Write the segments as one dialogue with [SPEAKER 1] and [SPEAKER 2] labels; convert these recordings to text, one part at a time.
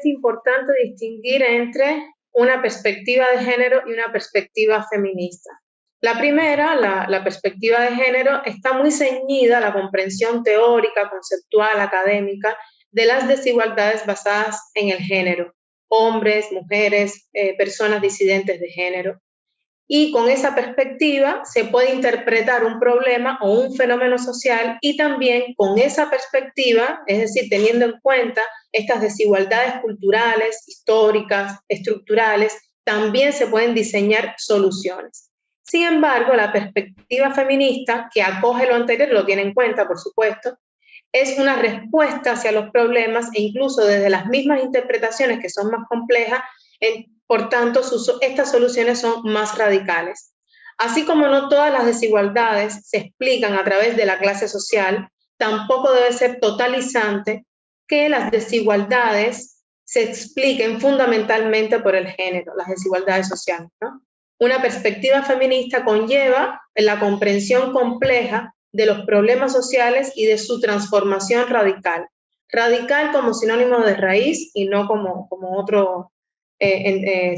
[SPEAKER 1] es importante distinguir entre una perspectiva de género y una perspectiva feminista. La primera, la perspectiva de género, está muy ceñida a la comprensión teórica, conceptual, académica de las desigualdades basadas en el género, hombres, mujeres, personas disidentes de género. Y con esa perspectiva se puede interpretar un problema o un fenómeno social, y también con esa perspectiva, es decir, teniendo en cuenta estas desigualdades culturales, históricas, estructurales, también se pueden diseñar soluciones. Sin embargo, la perspectiva feminista, que acoge lo anterior, lo tiene en cuenta, por supuesto, es una respuesta hacia los problemas, e incluso desde las mismas interpretaciones, que son más complejas, por tanto, estas soluciones son más radicales. Así como no todas las desigualdades se explican a través de la clase social, tampoco debe ser totalizante que las desigualdades se expliquen fundamentalmente por el género, las desigualdades sociales, ¿no? Una perspectiva feminista conlleva la comprensión compleja de los problemas sociales y de su transformación radical. Radical como sinónimo de raíz y no como otro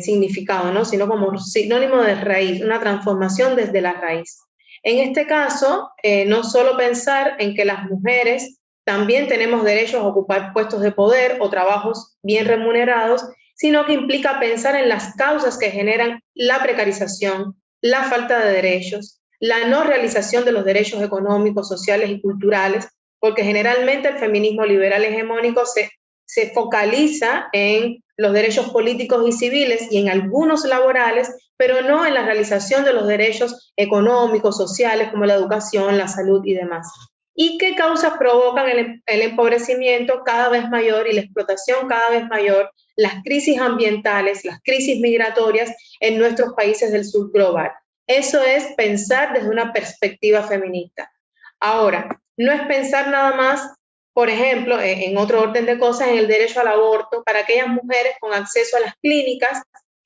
[SPEAKER 1] significado, ¿no? Sino como sinónimo de raíz, una transformación desde la raíz. En este caso, no solo pensar en que las mujeres también tenemos derechos a ocupar puestos de poder o trabajos bien remunerados, sino que implica pensar en las causas que generan la precarización, la falta de derechos, la no realización de los derechos económicos, sociales y culturales, porque generalmente el feminismo liberal hegemónico se focaliza en los derechos políticos y civiles y en algunos laborales, pero no en la realización de los derechos económicos, sociales, como la educación, la salud y demás. ¿Y qué causas provocan el empobrecimiento cada vez mayor y la explotación cada vez mayor, las crisis ambientales, las crisis migratorias en nuestros países del sur global? Eso es pensar desde una perspectiva feminista. Ahora, no es pensar nada más, por ejemplo, en otro orden de cosas, en el derecho al aborto para aquellas mujeres con acceso a las clínicas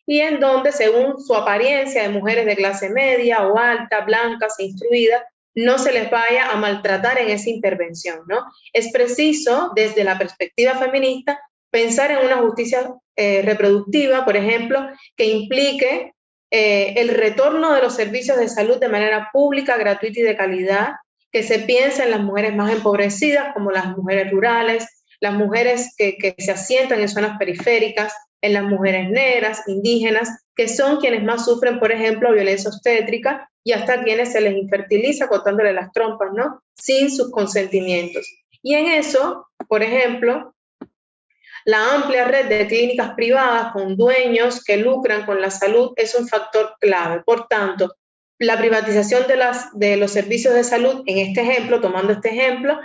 [SPEAKER 1] y en donde, según su apariencia de mujeres de clase media o alta, blancas e instruidas, no se les vaya a maltratar en esa intervención, ¿no? Es preciso, desde la perspectiva feminista, pensar en una justicia reproductiva, por ejemplo, que implique el retorno de los servicios de salud de manera pública, gratuita y de calidad, que se piensa en las mujeres más empobrecidas, como las mujeres rurales, las mujeres que se asientan en zonas periféricas, en las mujeres negras, indígenas, que son quienes más sufren, por ejemplo, violencia obstétrica, y hasta quienes se les infertiliza cortándole las trompas, ¿no? Sin sus consentimientos. Y en eso, por ejemplo, la amplia red de clínicas privadas con dueños que lucran con la salud es un factor clave. Por tanto, la privatización de los servicios de salud, en este ejemplo, tomando este ejemplo,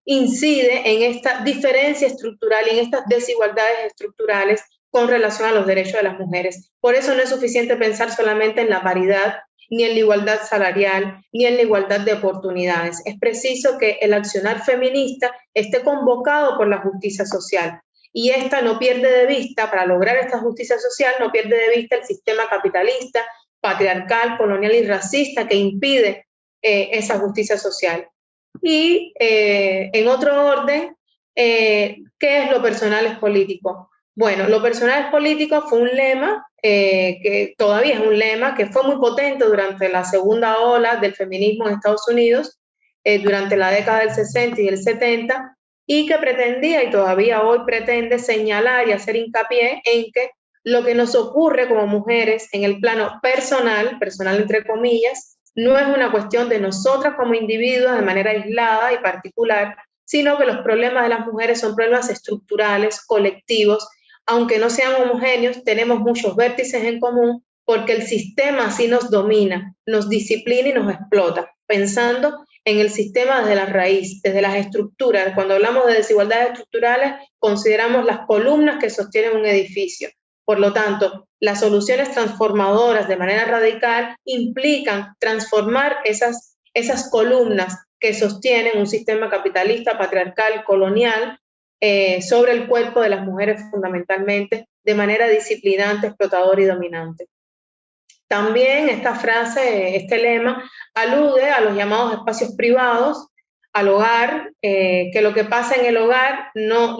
[SPEAKER 1] incide en esta diferencia estructural y en estas desigualdades estructurales con relación a los derechos de las mujeres. Por eso no es suficiente pensar solamente en la paridad, ni en la igualdad salarial, ni en la igualdad de oportunidades. Es preciso que el accionar feminista esté convocado por la justicia social. Y esta no pierde de vista, para lograr esta justicia social, no pierde de vista el sistema capitalista, patriarcal, colonial y racista que impide esa justicia social. Y en otro orden, ¿qué es lo personal es político? Bueno, lo personal es político fue un lema, que todavía es un lema, que fue muy potente durante la segunda ola del feminismo en Estados Unidos, durante la década del 60 y el 70, y que pretendía, y todavía hoy pretende, señalar y hacer hincapié en que lo que nos ocurre como mujeres en el plano personal, personal entre comillas, no es una cuestión de nosotras como individuos de manera aislada y particular, sino que los problemas de las mujeres son problemas estructurales, colectivos. Aunque no sean homogéneos, tenemos muchos vértices en común porque el sistema así nos domina, nos disciplina y nos explota, pensando en el sistema desde la raíz, desde las estructuras. Cuando hablamos de desigualdades estructurales, consideramos las columnas que sostienen un edificio. Por lo tanto, las soluciones transformadoras de manera radical implican transformar esas columnas que sostienen un sistema capitalista, patriarcal, colonial, sobre el cuerpo de las mujeres fundamentalmente, de manera disciplinante, explotadora y dominante. También esta frase, este lema, alude a los llamados espacios privados, al hogar, que lo que pasa en el hogar no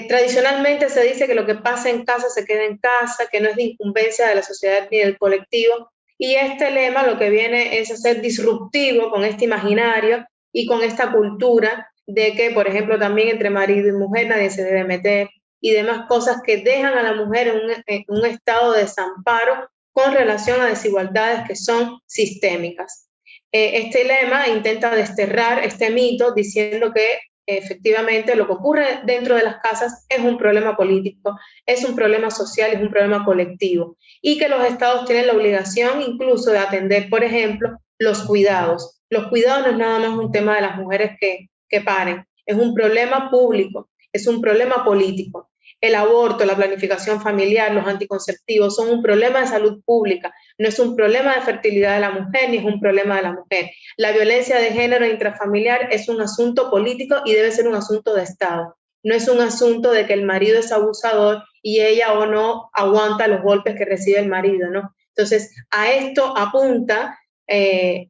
[SPEAKER 1] Tradicionalmente se dice que lo que pasa en casa se queda en casa, que no es de incumbencia de la sociedad ni del colectivo, y este lema lo que viene es a ser disruptivo con este imaginario y con esta cultura de que, por ejemplo, también entre marido y mujer nadie se debe meter y demás cosas que dejan a la mujer en un estado de desamparo con relación a desigualdades que son sistémicas. Este lema intenta desterrar este mito diciendo que efectivamente lo que ocurre dentro de las casas es un problema político, es un problema social, es un problema colectivo y que los estados tienen la obligación incluso de atender, por ejemplo, los cuidados. Los cuidados no es nada más un tema de las mujeres que paren, es un problema público, es un problema político. El aborto, la planificación familiar, los anticonceptivos son un problema de salud pública, no es un problema de fertilidad de la mujer ni es un problema de la mujer. La violencia de género intrafamiliar es un asunto político y debe ser un asunto de Estado. No es un asunto de que el marido es abusador y ella o no aguanta los golpes que recibe el marido, ¿no? Entonces, a esto apunta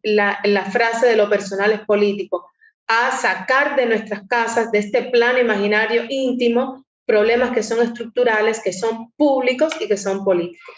[SPEAKER 1] la frase de lo personal es político, a sacar de nuestras casas, de este plano imaginario íntimo, problemas que son estructurales, que son públicos y que son políticos.